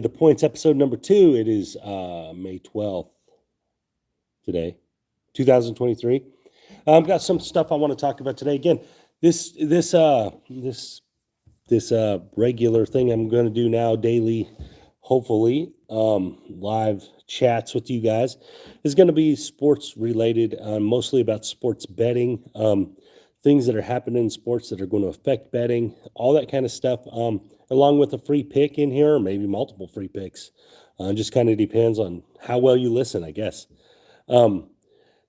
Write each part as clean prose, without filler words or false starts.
The Points, episode number 2. It is May 12th today, 2023. I've got some stuff I want to talk about today. Again, this regular thing I'm going to do now daily, hopefully, live chats with you guys is going to be sports related, mostly about sports betting, things that are happening in sports that are going to affect betting, all that kind of stuff, along with a free pick in here, or maybe multiple free picks. Just kind of depends on how well you listen, I guess.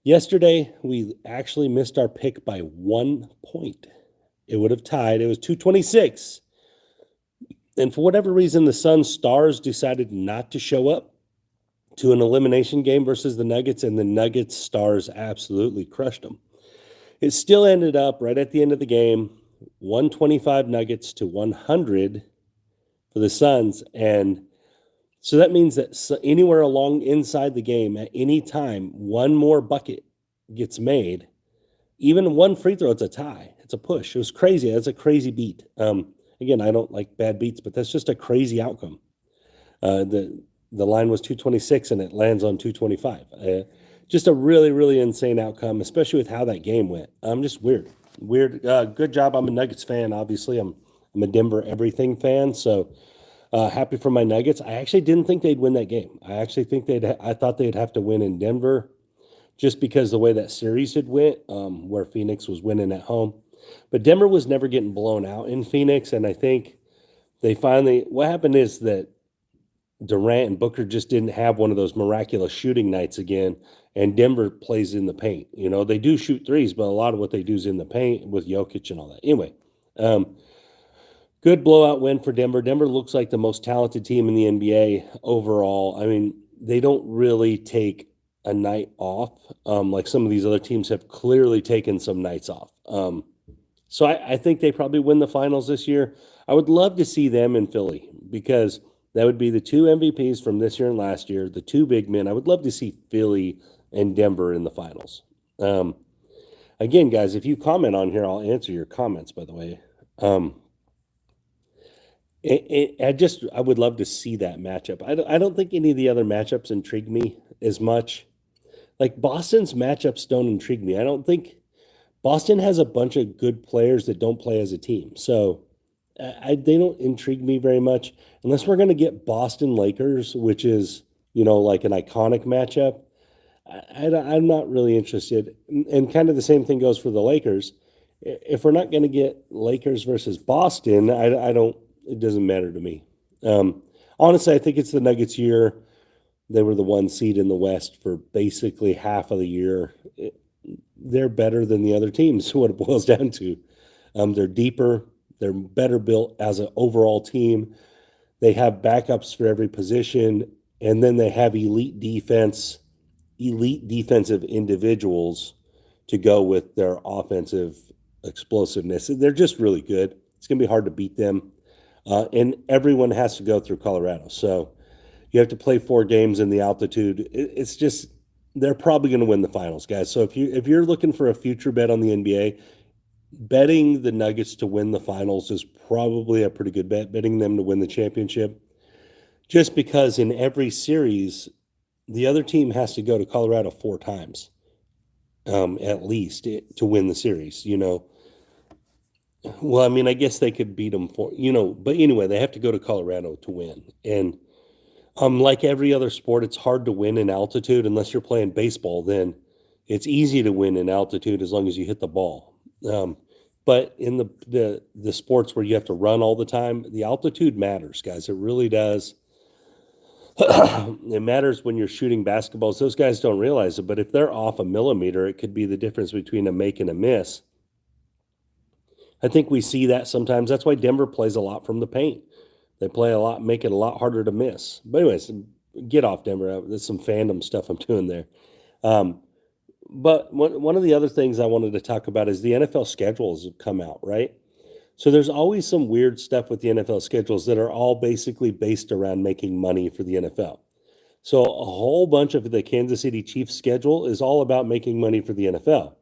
Yesterday, we actually missed our pick by 1 point. It would have tied. It was 226. And for whatever reason, the Sun Stars decided not to show up to an elimination game versus the Nuggets, and the Nuggets Stars absolutely crushed them. It still ended up right at the end of the game, 125 Nuggets to 100 for the Suns. And so that means that anywhere along inside the game, at any time, one more bucket gets made. Even one free throw, it's a tie. It's a push. It was crazy. That's a crazy beat. Again, I don't like bad beats, but that's just a crazy outcome. The line was 226 and it lands on 225. Just a really, really insane outcome, especially with how that game went. Just weird. Good job. I'm a Nuggets fan. Obviously, I'm a Denver everything fan. So happy for my Nuggets. I actually didn't think they'd win that game. I thought they'd have to win in Denver, just because the way that series had went, where Phoenix was winning at home. But Denver was never getting blown out in Phoenix, and I think what happened is that Durant and Booker just didn't have one of those miraculous shooting nights again, and Denver plays in the paint. You know, they do shoot threes, but a lot of what they do is in the paint with Jokic and all that. Anyway, good blowout win for Denver. Denver looks like the most talented team in the NBA overall. I mean, they don't really take a night off, like some of these other teams have clearly taken some nights off. So I think they probably win the finals this year. I would love to see them in Philly, because that would be the two MVPs from this year and last year, the two big men. I would love to see Philly and Denver in the finals. Again, guys, if you comment on here, I'll answer your comments, by the way. I would love to see that matchup. I don't think any of the other matchups intrigue me as much. Like, Boston's matchups don't intrigue me. I don't think Boston has a bunch of good players that don't play as a team. So they don't intrigue me very much unless we're going to get Boston Lakers, which is, like an iconic matchup. I'm not really interested. And kind of the same thing goes for the Lakers. If we're not going to get Lakers versus Boston, it doesn't matter to me. Honestly, I think it's the Nuggets' year. They were the 1 seed in the West for basically half of the year. They're better than the other teams, what it boils down to. They're deeper. They're better built as an overall team. They have backups for every position, and then they have elite defensive individuals to go with their offensive explosiveness. They're just really good. It's going to be hard to beat them. And everyone has to go through Colorado. So you have to play 4 games in the altitude. It's just, they're probably going to win the finals, guys. So if you're looking for a future bet on the NBA, betting the Nuggets to win the finals is probably a pretty good bet. Betting them to win the championship, just because in every series, the other team has to go to Colorado 4 times, at least, to win the series. Well, I mean, I guess they could beat them but anyway, they have to go to Colorado to win. And like every other sport, it's hard to win in altitude unless you're playing baseball. Then it's easy to win in altitude as long as you hit the ball. But in the sports where you have to run all the time, the altitude matters, guys. It really does. It matters when you're shooting basketballs. Those guys don't realize it, but if they're off a millimeter, it could be the difference between a make and a miss. I think we see that sometimes. That's why Denver plays a lot from the paint. They play a lot, make it a lot harder to miss. But anyways, get off Denver. There's some fandom stuff I'm doing there. But one of the other things I wanted to talk about is the NFL schedules have come out, right? So there's always some weird stuff with the NFL schedules that are all basically based around making money for the NFL. So a whole bunch of the Kansas City Chiefs schedule is all about making money for the NFL.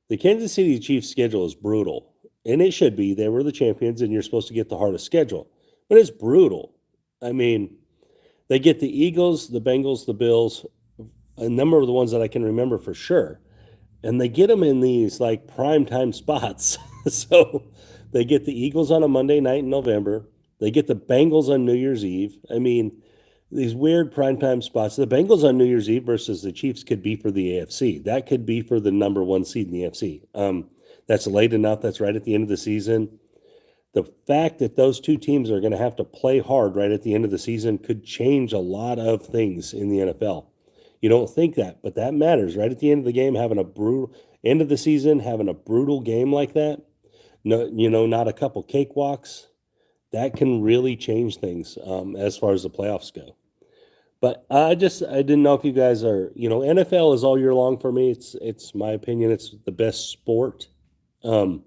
The Kansas City Chiefs schedule is brutal, and it should be. They were the champions, and you're supposed to get the hardest schedule. But it's brutal. I mean, They get the Eagles, the Bengals, the Bills, a number of the ones that I can remember for sure. And they get them in these like prime time spots. So they get the Eagles on a Monday night in November. They get the Bengals on New Year's Eve. I mean, these weird primetime spots. The Bengals on New Year's Eve versus the Chiefs could be for the AFC. That could be for the number one seed in the AFC. That's late enough. That's right at the end of the season. The fact that those two teams are going to have to play hard right at the end of the season could change a lot of things in the NFL. You don't think that, but that matters. Right at the end of the game, having a brutal end of the season, having a brutal game like that, no, not a couple cakewalks, that can really change things as far as the playoffs go. But I didn't know if you guys are, NFL is all year long for me. It's my opinion, it's the best sport. Um,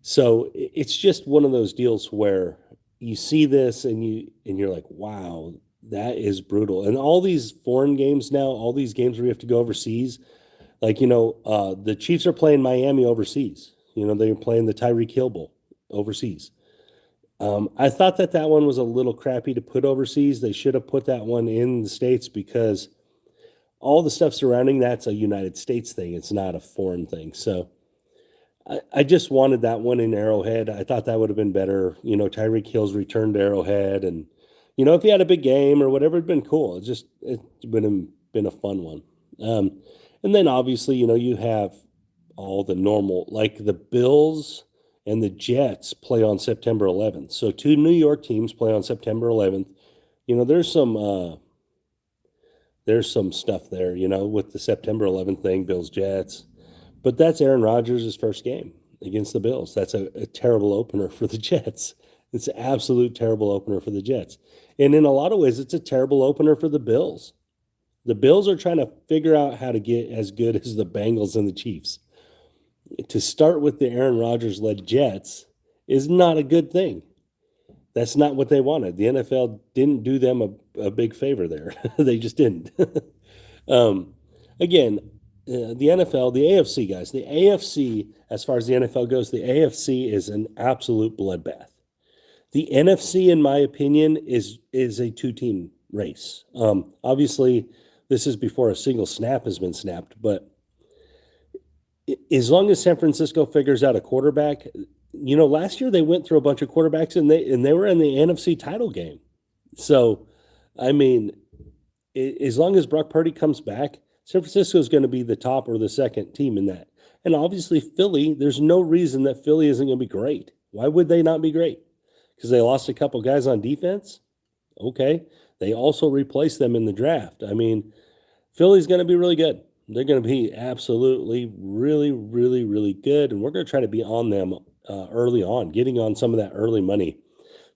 so it's just one of those deals where you see this and you're like, wow, that is brutal. And all these foreign games now, all these games where you have to go overseas, like the Chiefs are playing Miami overseas. They're playing the Tyreek Hill Bowl overseas. I thought that one was a little crappy to put overseas. They should have put that one in the States because all the stuff surrounding that's a United States thing. It's not a foreign thing. So I just wanted that one in Arrowhead. I thought that would have been better. Tyreek Hill's return to Arrowhead. And, if he had a big game or whatever, it'd been cool. It's been a fun one. And then obviously, you have all the normal, like the Bills and the Jets play on September 11th. So two New York teams play on September 11th. There's some stuff there, with the September 11th thing, Bills Jets. But that's Aaron Rodgers' first game against the Bills. That's a terrible opener for the Jets. It's an absolute terrible opener for the Jets. And in a lot of ways, it's a terrible opener for the Bills. The Bills are trying to figure out how to get as good as the Bengals and the Chiefs. To start with the Aaron Rodgers-led Jets is not a good thing. That's not what they wanted. The NFL didn't do them a big favor there. They just didn't. Again, the NFL, the AFC, guys, the AFC, as far as the NFL goes, the AFC is an absolute bloodbath. The NFC, in my opinion, is a two-team race. Obviously, this is before a single snap has been snapped, but as long as San Francisco figures out a quarterback, last year they went through a bunch of quarterbacks and they were in the NFC title game. So, I mean, as long as Brock Purdy comes back, San Francisco is going to be the top or the second team in that. And obviously, Philly, there's no reason that Philly isn't going to be great. Why would they not be great? Because they lost a couple guys on defense? Okay. They also replaced them in the draft. I mean, Philly's going to be really good. They're going to be absolutely really, really, really good. And we're going to try to be on them early on, getting on some of that early money.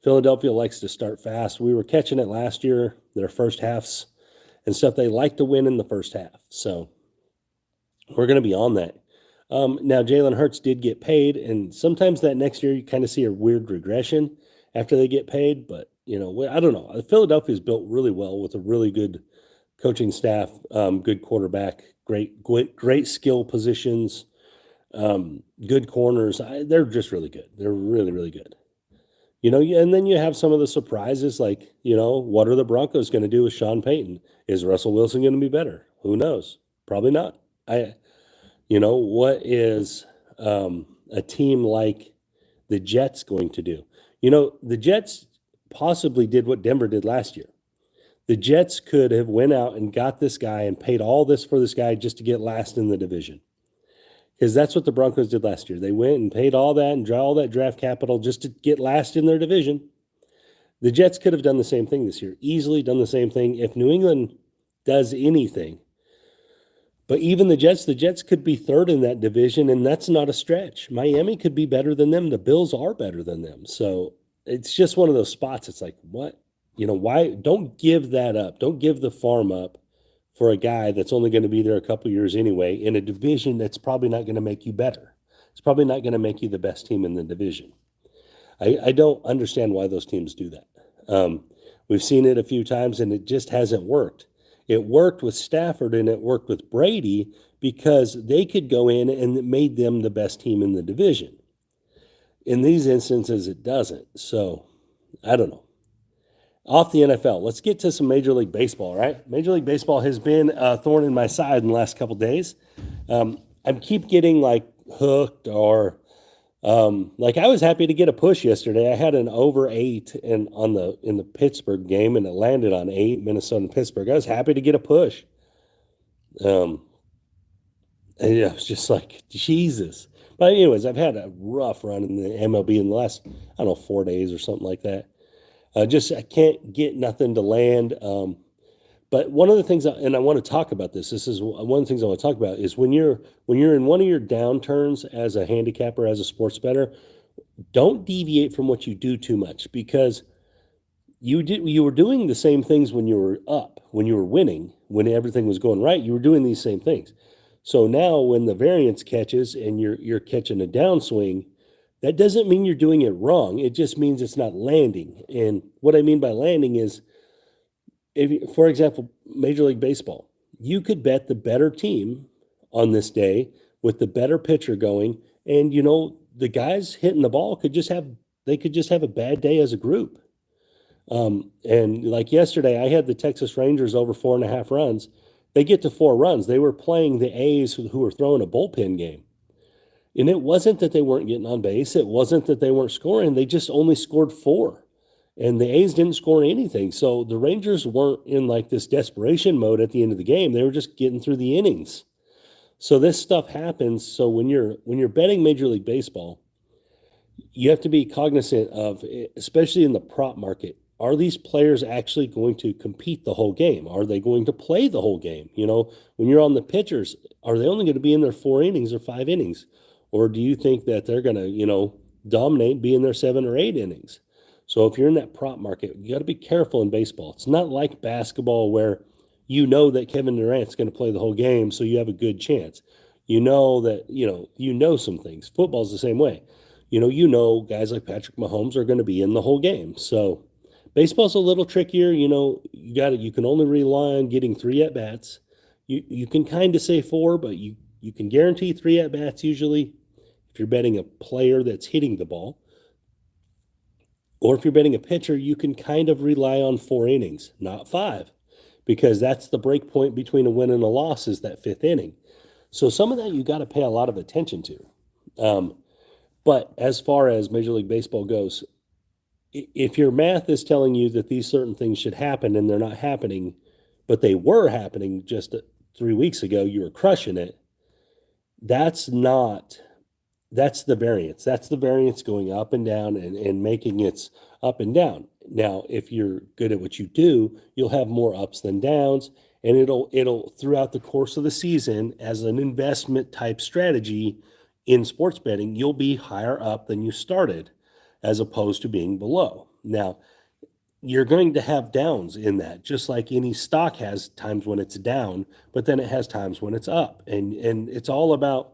Philadelphia likes to start fast. We were catching it last year, their first halves and stuff. They like to win in the first half. So we're going to be on that. Now, Jalen Hurts did get paid, and sometimes that next year you kind of see a weird regression after they get paid. But, I don't know. Philadelphia is built really well with a really good coaching staff, good quarterback, great skill positions, good corners. They're just really good. They're really, really good. And then you have some of the surprises like, what are the Broncos going to do with Sean Payton? Is Russell Wilson going to be better? Who knows? Probably not. What is a team like the Jets going to do? The Jets possibly did what Denver did last year. The Jets could have went out and got this guy and paid all this for this guy just to get last in the division. Because that's what the Broncos did last year. They went and paid all that and draw all that draft capital just to get last in their division. The Jets could have done the same thing this year, easily done the same thing if New England does anything. But even the Jets could be third in that division, and that's not a stretch. Miami could be better than them. The Bills are better than them. So it's just one of those spots. It's like, what? Why? Don't give that up. Don't give the farm up for a guy that's only going to be there a couple years anyway in a division that's probably not going to make you better. It's probably not going to make you the best team in the division. I don't understand why those teams do that. We've seen it a few times, and it just hasn't worked. It worked with Stafford, and it worked with Brady because they could go in and it made them the best team in the division. In these instances, it doesn't. So, I don't know. Off the NFL, let's get to some Major League Baseball, right? Major League Baseball has been a thorn in my side in the last couple days. I keep getting like hooked or like I was happy to get a push yesterday. I had an over 8 in the Pittsburgh game, and it landed on 8, Minnesota and Pittsburgh. I was happy to get a push. Um, and yeah, it was just like Jesus. But anyways, I've had a rough run in the MLB in the last, I don't know, 4 days or something like that. Just I can't get nothing to land. But one of the things, and I want to talk about this. This is one of the things I want to talk about is when you're in one of your downturns as a handicapper, as a sports bettor, don't deviate from what you do too much because you were doing the same things when you were up, when you were winning, when everything was going right. You were doing these same things. So now when the variance catches and you're catching a downswing, that doesn't mean you're doing it wrong. It just means it's not landing. And what I mean by landing is, if, for example, Major League Baseball, you could bet the better team on this day with the better pitcher going, and the guys hitting the ball could just have a bad day as a group. And like yesterday, I had the Texas Rangers over 4.5 runs. They get to 4 runs. They were playing the A's who were throwing a bullpen game. And it wasn't that they weren't getting on base. It wasn't that they weren't scoring. They just only scored 4. And the A's didn't score anything. So the Rangers weren't in like this desperation mode at the end of the game. They were just getting through the innings. So this stuff happens. So when you're betting Major League Baseball, you have to be cognizant of, especially in the prop market, are these players actually going to compete the whole game? Are they going to play the whole game? When you're on the pitchers, are they only going to be in their 4 innings or 5 innings? Or do you think that they're going to, dominate, be in their 7 or 8 innings? So if you're in that prop market, you got to be careful in baseball. It's not like basketball where you know that Kevin Durant's going to play the whole game, so you have a good chance. You know that, some things. Football's the same way. Guys like Patrick Mahomes are going to be in the whole game. So baseball's a little trickier. You can only rely on getting 3 at bats. You can kind of say 4, but you can guarantee 3 at bats usually if you're betting a player that's hitting the ball. Or if you're betting a pitcher, you can kind of rely on 4 innings, not 5, because that's the break point between a win and a loss is that 5th inning. So some of that you got to pay a lot of attention to. But as far as Major League Baseball goes, if your math is telling you that these certain things should happen and they're not happening, but they were happening just 3 weeks ago, you were crushing it. That's the variance. That's the variance going up and down and making its up and down. Now, if you're good at what you do, you'll have more ups than downs, and it'll throughout the course of the season as an investment type strategy in sports betting, you'll be higher up than you started as opposed to being below. Now, you're going to have downs in that, just like any stock has times when it's down, but then it has times when it's up. And it's all about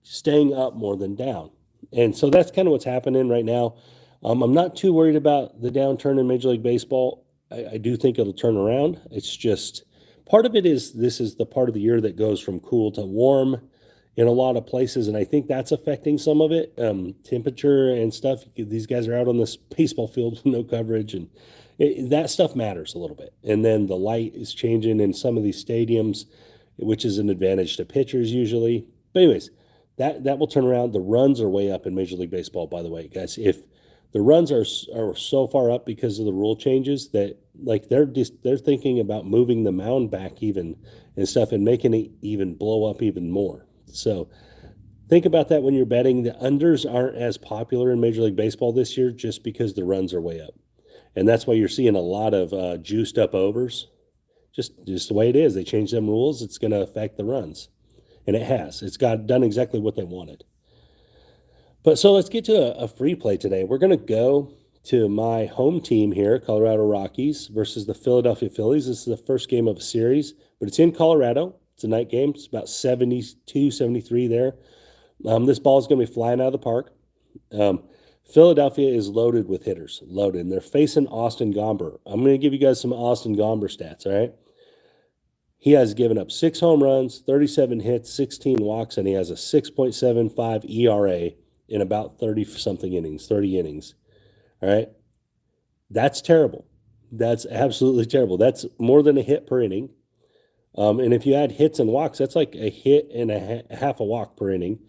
staying up more than down. And so that's kind of what's happening right now. I'm not too worried about the downturn in Major League Baseball. I do think it'll turn around. It's just part of it is this is the part of the year that goes from cool to warm in a lot of places, and I think that's affecting some of it. Temperature and stuff. These guys are out on this baseball field with no coverage, and that stuff matters a little bit. And then the light is changing in some of these stadiums, which is an advantage to pitchers usually. But anyways, that will turn around. The runs are way up in Major League Baseball, by the way, guys. If the runs are so far up because of the rule changes that like they're thinking about moving the mound back even and stuff and making it even blow up even more. So think about that when you're betting. The unders aren't as popular in Major League Baseball this year just because the runs are way up. And that's why you're seeing a lot of juiced up overs. Just the way it is. They changed them rules. It's going to affect the runs. And it has. It's got done exactly what they wanted. But so let's get to a free play today. We're going to go to my home team here, Colorado Rockies versus the Philadelphia Phillies. This is the first game of a series, but it's in Colorado. It's a night game. It's about 72, 73 there. This ball is going to be flying out of the park. Philadelphia is loaded with hitters, loaded. And they're facing Austin Gomber. I'm going to give you guys some Austin Gomber stats, all right? He has given up 6 home runs, 37 hits, 16 walks, and he has a 6.75 ERA in about 30-something innings, 30 innings, all right? That's terrible. That's absolutely terrible. That's more than a hit per inning. And if you add hits and walks, that's like a hit and half a walk per inning.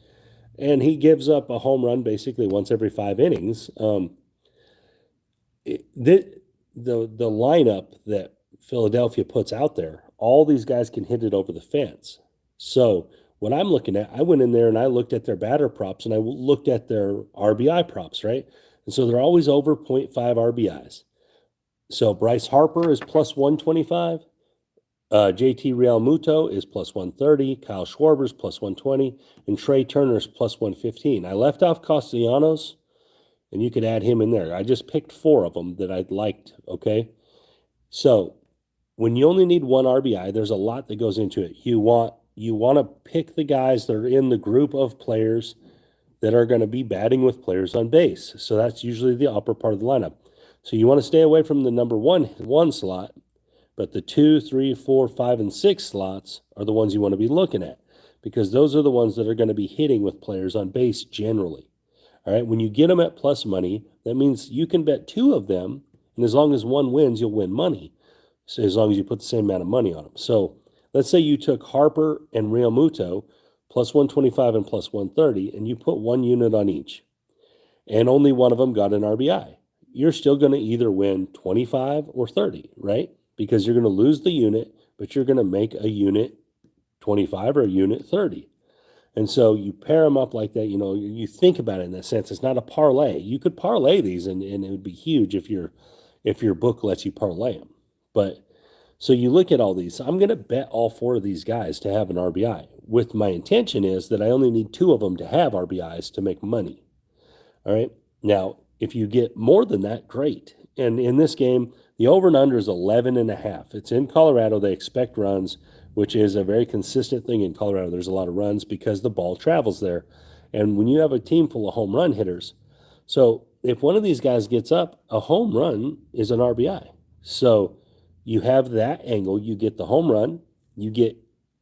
And he gives up a home run basically once every 5 innings. The lineup that Philadelphia puts out there, all these guys can hit it over the fence. So what I'm looking at, I went in there and I looked at their batter props and I looked at their RBI props, right? And so they're always over 0.5 RBIs. So Bryce Harper is plus 125. JT Realmuto is plus 130. Kyle Schwarber's plus 120. And Trey Turner's plus 115. I left off Castellanos, and you could add him in there. I just picked 4 of them that I liked, okay? So when you only need 1 RBI, there's a lot that goes into it. You want to pick the guys that are in the group of players that are going to be batting with players on base. So that's usually the upper part of the lineup. So you want to stay away from the number one slot, but the 2, 3, 4, 5, and 6 slots are the ones you want to be looking at because those are the ones that are going to be hitting with players on base generally. All right, when you get them at plus money, that means you can bet 2 of them, and as long as one wins, you'll win money. So as long as you put the same amount of money on them. So let's say you took Harper and Realmuto plus 125 and plus 130, and you put 1 unit on each, and only one of them got an RBI. You're still going to either win 25 or 30, right? Because you're going to lose the unit, but you're going to make a unit 25 or a unit 30. And so you pair them up like that, you think about it in that sense. It's not a parlay. You could parlay these and it would be huge if your book lets you parlay them. But so you look at all these. I'm going to bet all 4 of these guys to have an RBI. With my intention is that I only need 2 of them to have RBIs to make money. All right. Now, if you get more than that, great. And in this game, the over and under is 11.5. It's in Colorado. They expect runs, which is a very consistent thing in Colorado. There's a lot of runs because the ball travels there. And when you have a team full of home run hitters, so if one of these guys gets up, a home run is an RBI. So you have that angle. You get the home run. You get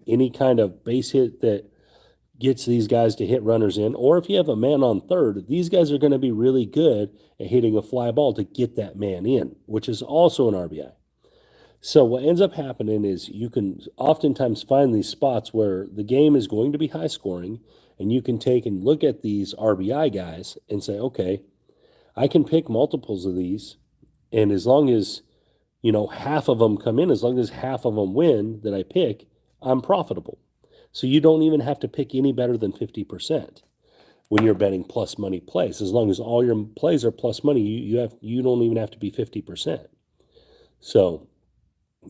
any kind of base hit that gets these guys to hit runners in. Or if you have a man on third, these guys are going to be really good at hitting a fly ball to get that man in, which is also an RBI. So what ends up happening is you can oftentimes find these spots where the game is going to be high scoring, and you can take and look at these RBI guys and say, okay, I can pick multiples of these, and as long as, half of them come in, as long as half of them win that I pick, I'm profitable. So you don't even have to pick any better than 50% when you're betting plus money plays. As long as all your plays are plus money, you don't even have to be 50%. So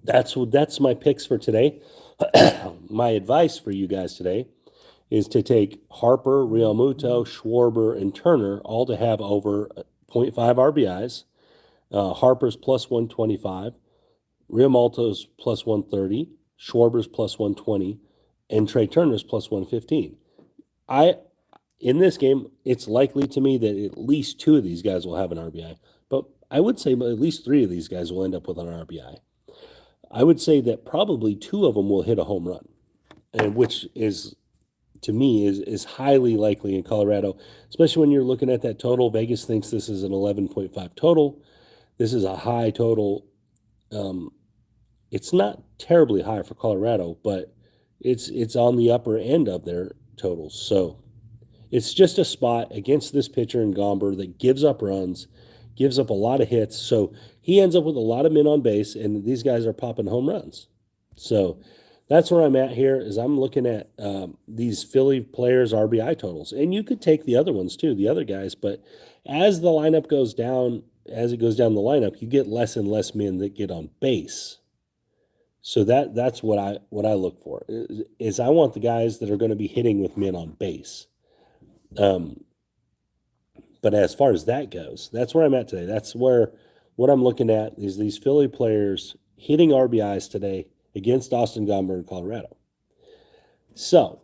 that's my picks for today. My advice for you guys today is to take Harper, Realmuto, Schwarber, and Turner all to have over 0.5 RBIs. Harper's plus 125, Realmuto's plus 130, Schwarber's plus 120, and Trey Turner's plus 115. In this game, it's likely to me that at least 2 of these guys will have an RBI, but I would say at least 3 of these guys will end up with an RBI. I would say that probably 2 of them will hit a home run, and which is, to me, is highly likely in Colorado, especially when you're looking at that total. Vegas thinks this is an 11.5 total. This is a high total. It's not terribly high for Colorado, but it's on the upper end of their totals. So it's just a spot against this pitcher in Gomber that gives up runs, gives up a lot of hits. So he ends up with a lot of men on base, and these guys are popping home runs. So that's where I'm at here is I'm looking at these Philly players' RBI totals. And you could take the other ones too, the other guys. But as the lineup goes down, as it goes down the lineup, you get less and less men that get on base. So that's what I look for is I want the guys that are going to be hitting with men on base. But as far as that goes, that's where I'm at today. That's where what I'm looking at is these Philly players hitting RBIs today against Austin Gomber in Colorado. So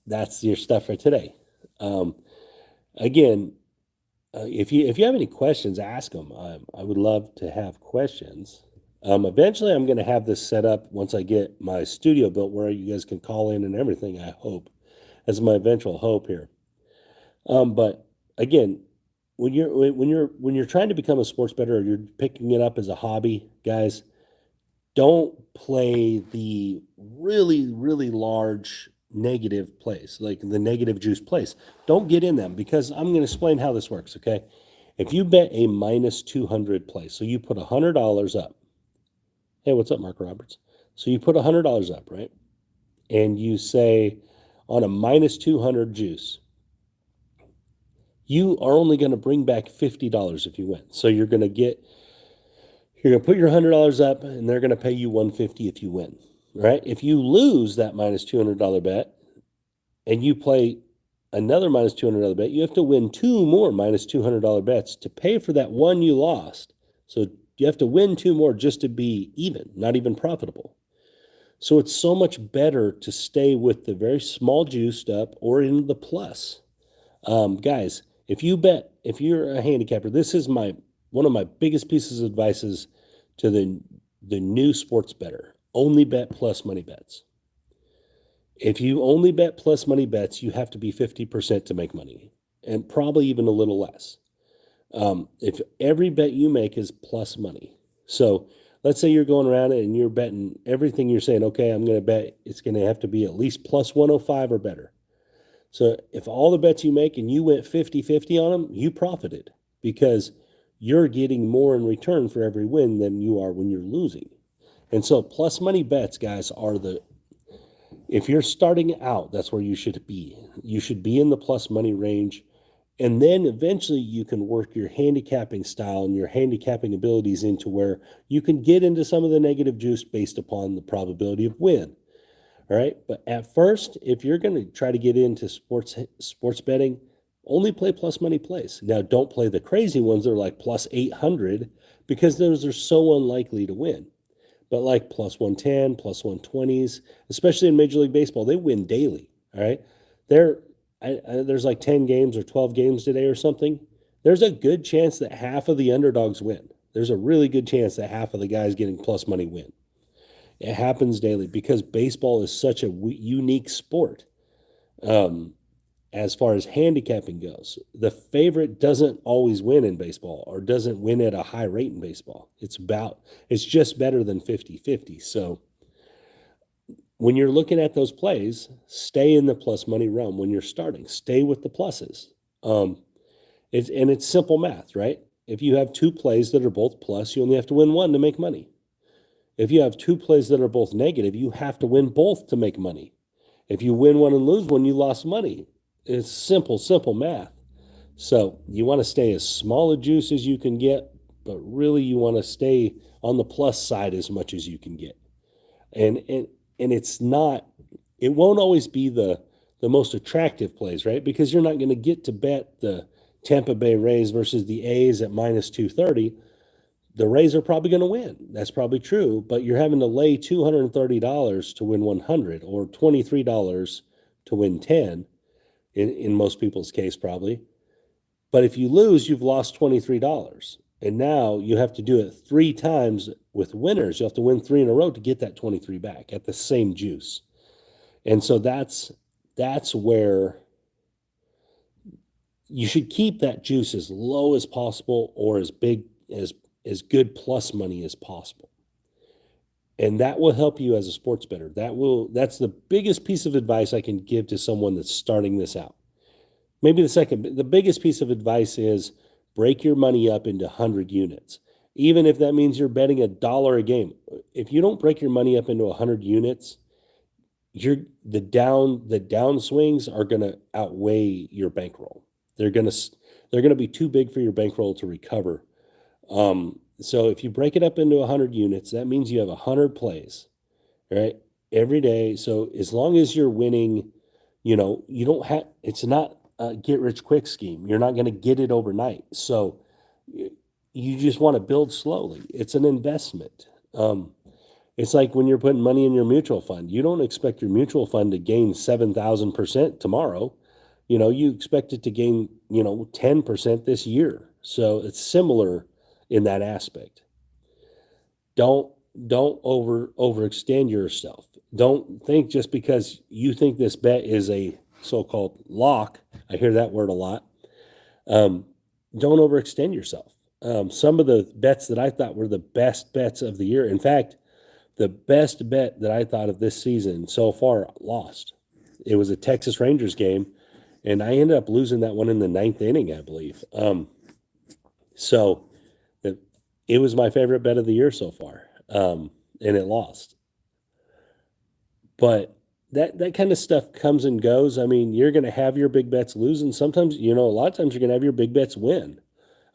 that's your stuff for today. Again, if you have any questions, ask them. I would love to have questions. Eventually, I'm going to have this set up once I get my studio built where you guys can call in and everything, I hope. That's my eventual hope here. But again, when you're trying to become a sports bettor, or you're picking it up as a hobby, guys, don't play the really, really large negative plays, like the negative juice plays. Don't get in them, because I'm going to explain how this works, okay? If you bet a minus 200 play, so you put $100 up. Hey, what's up, Mark Roberts? So you put $100 up, right? And you say on a minus 200 juice, you are only going to bring back $50 if you win. So you're going to put your $100 up, and they're going to pay you $150 if you win, right? If you lose that minus $200 bet and you play another minus $200 bet, you have to win two more minus $200 bets to pay for that one you lost. So you have to win two more just to be even, not even profitable. So it's so much better to stay with the very small juiced up or in the plus. Guys, if you're a handicapper, this is one of my biggest pieces of advice is to the new sports bettor. Only bet plus money bets. If you only bet plus money bets, you have to be 50% to make money, and probably even a little less. If every bet you make is plus money. So let's say you're going around and you're betting everything, you're saying, okay, I'm going to bet it's going to have to be at least plus 105 or better. So if all the bets you make and you went 50-50 on them, you profited, because you're getting more in return for every win than you are when you're losing. And so plus money bets, guys, if you're starting out, that's where you should be. You should be in the plus money range. And then eventually you can work your handicapping style and your handicapping abilities into where you can get into some of the negative juice based upon the probability of win. All right. But at first, if you're going to try to get into sports betting, only play plus money plays. Now, don't play the crazy ones that are like plus 800, because those are so unlikely to win. But like plus 110, plus 120s, especially in Major League Baseball, they win daily. All right. There's like 10 games or 12 games today or something. There's a good chance that half of the underdogs win. There's a really good chance that half of the guys getting plus money win. It happens daily because baseball is such a unique sport. As far as handicapping goes, the favorite doesn't always win in baseball, or doesn't win at a high rate in baseball. It's just better than 50-50. So when you're looking at those plays, stay in the plus money realm when you're starting. Stay with the pluses. It's simple math, right? If you have two plays that are both plus, you only have to win one to make money. If you have two plays that are both negative, you have to win both to make money. If you win one and lose one, you lost money. It's simple math. So you want to stay as small a juice as you can get, but really you want to stay on the plus side as much as you can get. And it won't always be the most attractive plays, right? Because you're not going to get to bet the Tampa Bay Rays versus the A's at minus 230. The Rays are probably going to win. That's probably true, but you're having to lay $230 to win 100, or $23 to win 10 in most people's case, probably. But if you lose, you've lost $23. And now you have to do it 3 times with winners. You have to win 3 in a row to get that 23 back at the same juice. And so that's where you should keep that juice as low as possible, or as big as good plus money as possible. And that will help you as a sports bettor. That's the biggest piece of advice I can give to someone that's starting this out. Maybe the biggest piece of advice is break your money up into 100 units. Even if that means you're betting $1 a game. If you don't break your money up into 100 units, the down swings are going to outweigh your bankroll. They're going to be too big for your bankroll to recover. So if you break it up into 100 units, that means you have 100 plays, right? Every day. So as long as you're winning, it's not a get rich quick scheme. You're not going to get it overnight. So you just want to build slowly. It's an investment. It's like when you're putting money in your mutual fund. You don't expect your mutual fund to gain 7,000% tomorrow. You expect it to gain, 10% this year. So it's similar in that aspect. Don't overextend yourself. Don't think just because you think this bet is a so-called lock, I hear that word a lot, don't overextend yourself. Some of the bets that I thought were the best bets of the year, in fact, the best bet that I thought of this season so far, lost. It was a Texas Rangers game, and I ended up losing that one in the ninth inning, I believe. So it, it was my favorite bet of the year so far, and it lost. But that kind of stuff comes and goes. I mean, you're going to have your big bets lose, and sometimes, a lot of times you're going to have your big bets win.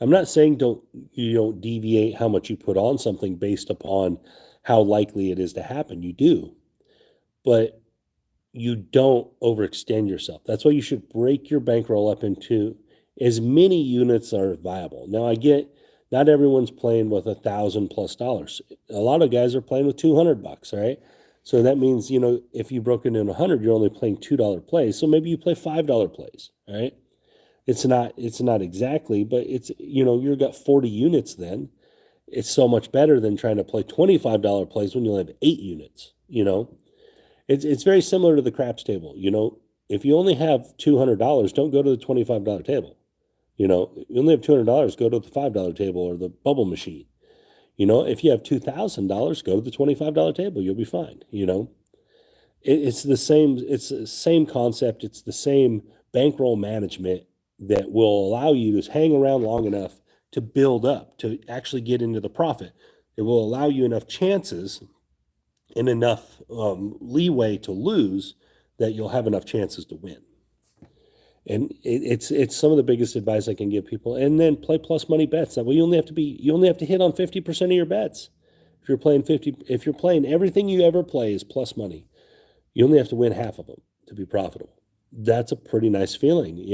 I'm not saying don't deviate how much you put on something based upon how likely it is to happen. You do, but you don't overextend yourself. That's why you should break your bankroll up into as many units are viable. Now I get not everyone's playing with $1,000+ A lot of guys are playing with $200, right? So that means, if you broke it in 100, you're only playing $2 plays. So maybe you play $5 plays, right? It's not exactly, but you've got 40 units then. It's so much better than trying to play $25 plays when you only have 8 units. It's very similar to the craps table. If you only have $200, don't go to the $25 table. You only have $200, go to the $5 table or the bubble machine. If you have $2,000, go to the $25 table. You'll be fine. It's the same. It's the same concept. It's the same bankroll management that will allow you to hang around long enough to build up, to actually get into the profit. It will allow you enough chances and enough leeway to lose that you'll have enough chances to win. And it's some of the biggest advice I can give people. And then play plus money bets. That way you only have to hit on 50% of your bets. If you're playing everything you ever play is plus money, you only have to win half of them to be profitable. That's a pretty nice feeling.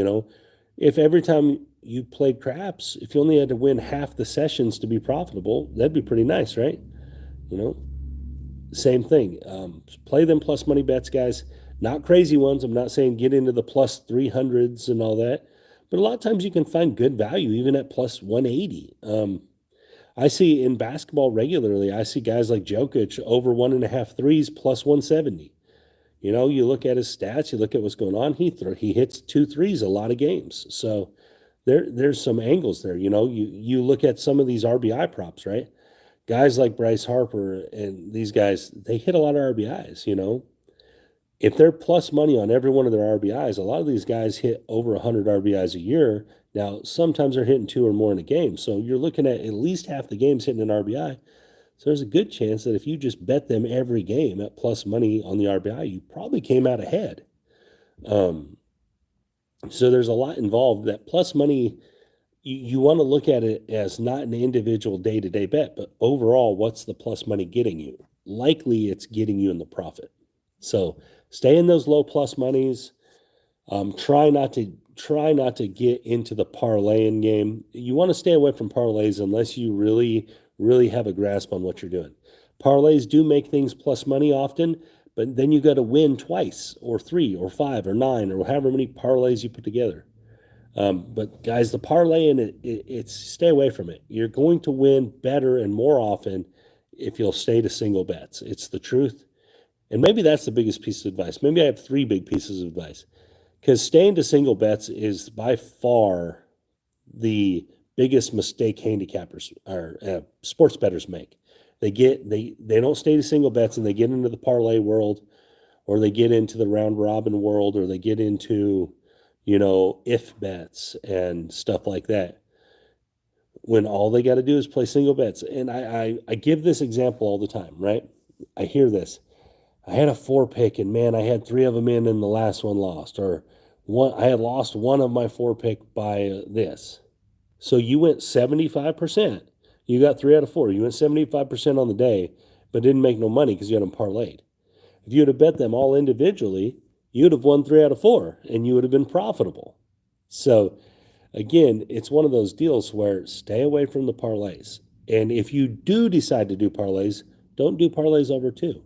If every time you played craps, if you only had to win half the sessions to be profitable, that'd be pretty nice, right? You know, same thing. Play them plus money bets, guys. Not crazy ones. I'm not saying get into the plus 300s and all that, but a lot of times you can find good value even at plus 180. I see in basketball regularly, I see guys like Jokic over 1.5 threes plus 170. You look at his stats, you look at what's going on. He hits 2 threes a lot of games. So there's some angles there. You look at some of these RBI props, right? Guys like Bryce Harper and these guys, they hit a lot of RBIs. If they're plus money on every one of their RBIs, a lot of these guys hit over 100 RBIs a year. Now, sometimes they're hitting 2 or more in a game. So you're looking at least half the games hitting an RBI. So there's a good chance that if you just bet them every game at plus money on the RBI, you probably came out ahead. So there's a lot involved. That plus money, you want to look at it as not an individual day-to-day bet, but overall, what's the plus money getting you? Likely it's getting you in the profit. So stay in those low plus monies. Try not to get into the parlaying game. You want to stay away from parlays unless you really, really have a grasp on what you're doing. Parlays do make things plus money often, but then you got to win twice or 3 or 5 or 9 or however many parlays you put together. But guys, the parlay and it's stay away from it. You're going to win better and more often if you'll stay to single bets. It's the truth. And maybe that's the biggest piece of advice. Maybe I have 3 big pieces of advice. Because staying to single bets is by far the biggest mistake handicappers or sports bettors make. They don't stay to single bets and they get into the parlay world, or they get into the round robin world, or they get into if bets and stuff like that, when all they got to do is play single bets. And I give this example all the time, right? I hear this. I had a 4 pick and man, I had 3 of them in and the last one lost, or I had lost one of my 4 pick by this. So you went 75%. You got 3 out of 4. You went 75% on the day, but didn't make no money because you had them parlayed. If you would have bet them all individually, you would have won 3 out of 4 and you would have been profitable. So again, it's one of those deals where stay away from the parlays. And if you do decide to do parlays, don't do parlays over 2.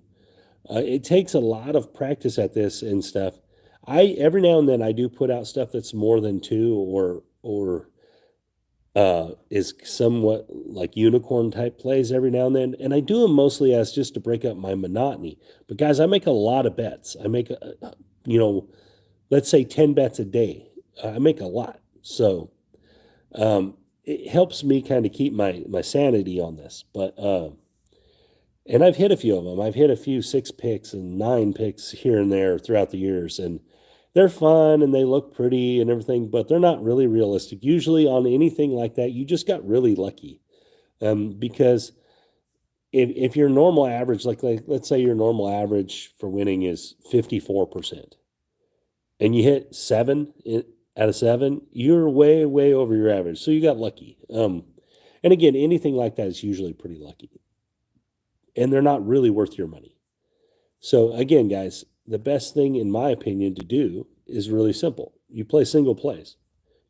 It takes a lot of practice at this and stuff. Every now and then I do put out stuff that's more than 2 or is somewhat like unicorn type plays every now and then. And I do them mostly as just to break up my monotony. But guys, I make a lot of bets. I make, let's say 10 bets a day. I make a lot. So It helps me kind of keep my sanity on this. But and I've hit a few of them. I've hit a few 6 picks and 9 picks here and there throughout the years, and they're fun and they look pretty and everything, but they're not really realistic. Usually on anything like that, you just got really lucky. Because if your normal average, like let's say your normal average for winning is 54%, and you hit out of seven, you're way, way over your average. So you got lucky. And again, anything like that is usually pretty lucky. And they're not really worth your money. So again, guys, the best thing in my opinion to do is really simple. You play single plays.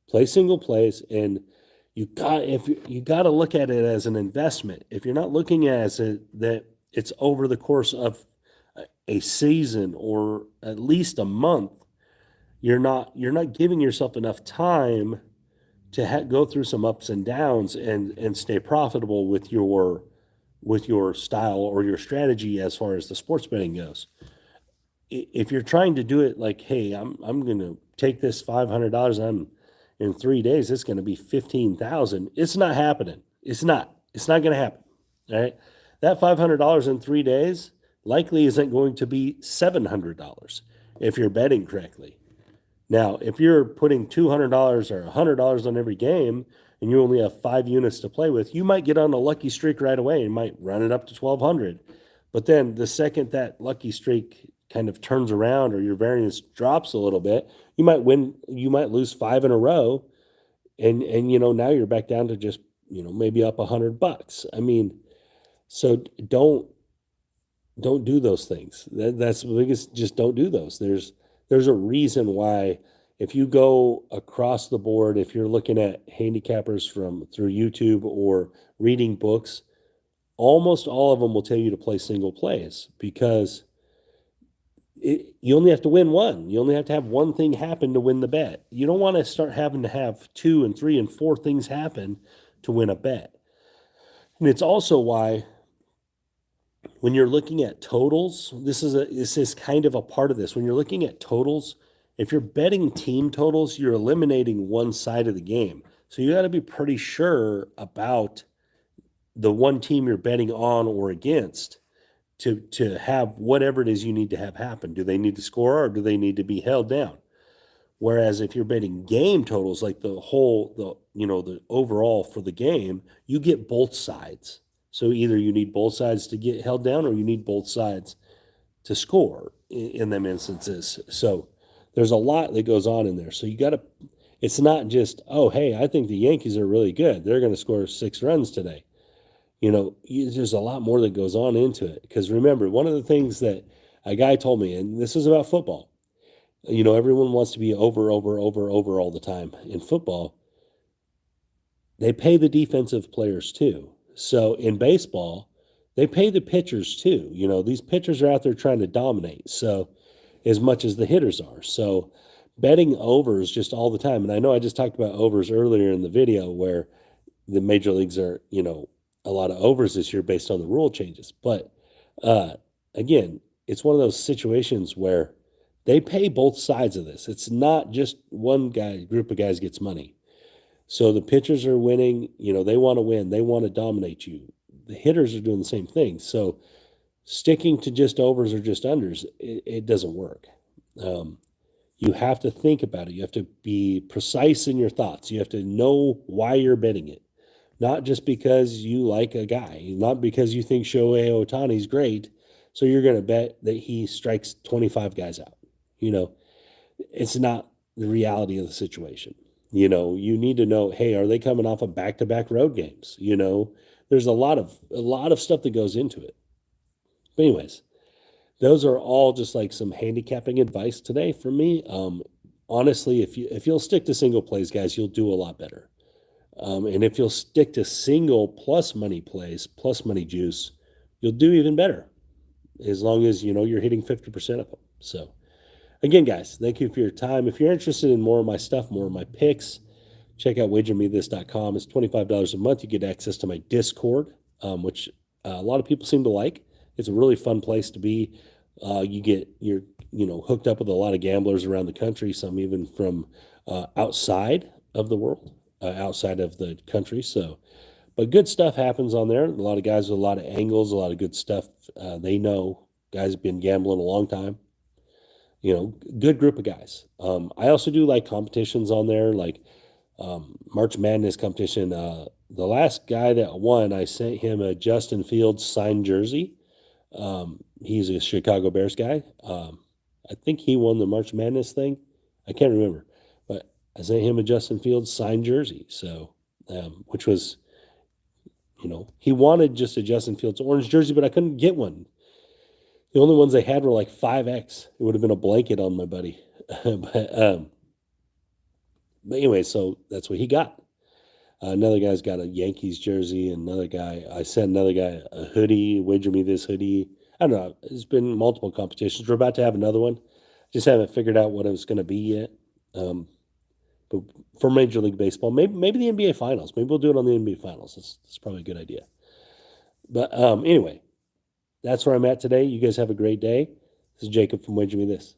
Play single plays, and you got to look at it as an investment. If you're not looking at it that it's over the course of a season or at least a month, you're not giving yourself enough time to go through some ups and downs and stay profitable with your style or your strategy as far as the sports betting goes. If you're trying to do it like, hey, I'm going to take this $500 and in 3 days it's going to be 15,000. It's not happening. It's not. It's not going to happen. All right. That $500 in 3 days likely isn't going to be $700 if you're betting correctly. Now, if you're putting $200 or $100 on every game and you only have 5 units to play with, you might get on a lucky streak right away and might run it up to 1,200. But then the second that lucky streak kind of turns around or your variance drops a little bit, you might lose 5 in a row, and now you're back down to just maybe up $100. I mean, so don't do those things. That's the biggest. Just don't do those. There's a reason why. If you go across the board, if you're looking at handicappers through YouTube or reading books, almost all of them will tell you to play single plays because you only have to win one. You only have to have one thing happen to win the bet. You don't want to start having to have 2 and 3 and 4 things happen to win a bet. And it's also why when you're looking at totals, this is kind of a part of this. When you're looking at totals, if you're betting team totals, you're eliminating one side of the game. So you got to be pretty sure about the one team you're betting on or against to have whatever it is you need to have happen. Do they need to score or do they need to be held down? Whereas if you're betting game totals, like the overall for the game, you get both sides. So either you need both sides to get held down or you need both sides to score in them instances. So there's a lot that goes on in there. So it's not just, oh, hey, I think the Yankees are really good. They're going to score 6 runs today. There's a lot more that goes on into it. Because remember, one of the things that a guy told me, and this is about football, everyone wants to be over all the time. In football, they pay the defensive players too. So in baseball, they pay the pitchers too. These pitchers are out there trying to dominate. So as much as the hitters are. So betting overs just all the time. And I know I just talked about overs earlier in the video where the major leagues are, a lot of overs this year based on the rule changes. But again, it's one of those situations where they pay both sides of this. It's not just one group of guys gets money. So the pitchers are winning, they want to win. They want to dominate you. The hitters are doing the same thing. So sticking to just overs or just unders, it doesn't work. You have to think about it. You have to be precise in your thoughts. You have to know why you're betting it. Not just because you like a guy, not because you think Shohei Ohtani's great, so you're going to bet that he strikes 25 guys out. It's not the reality of the situation. You need to know, hey, are they coming off of back-to-back road games? There's a lot of stuff that goes into it. But anyways, those are all just like some handicapping advice today for me. Honestly, if you'll stick to single plays, guys, you'll do a lot better. And if you'll stick to single plus money plays, plus money juice, you'll do even better. As long as you're hitting 50% of them. So again, guys, thank you for your time. If you're interested in more of my stuff, more of my picks, check out wagermethis.com. It's $25 a month. You get access to my Discord, which a lot of people seem to like. It's a really fun place to be. You're hooked up with a lot of gamblers around the country, some even from outside of the world. outside of the country. So, but good stuff happens on there. A lot of guys with a lot of angles, a lot of good stuff. They know guys have been gambling a long time. Good group of guys. I also do like competitions on there, like March Madness competition. The last guy that won, I sent him a Justin Fields signed jersey. He's a Chicago Bears guy. I think he won the March Madness thing. I can't remember, but I sent him a Justin Fields signed jersey. So, which was, he wanted just a Justin Fields orange jersey, but I couldn't get one. The only ones they had were like 5X. It would have been a blanket on my buddy. but anyway, so that's what he got. Another guy's got a Yankees jersey. Another guy, I sent another guy a hoodie, wager me this hoodie. I don't know. There's been multiple competitions. We're about to have another one. Just haven't figured out what it was going to be yet. But for Major League Baseball, maybe the NBA Finals. Maybe we'll do it on the NBA Finals. That's probably a good idea. But anyway, that's where I'm at today. You guys have a great day. This is Jacob from Wager Me This.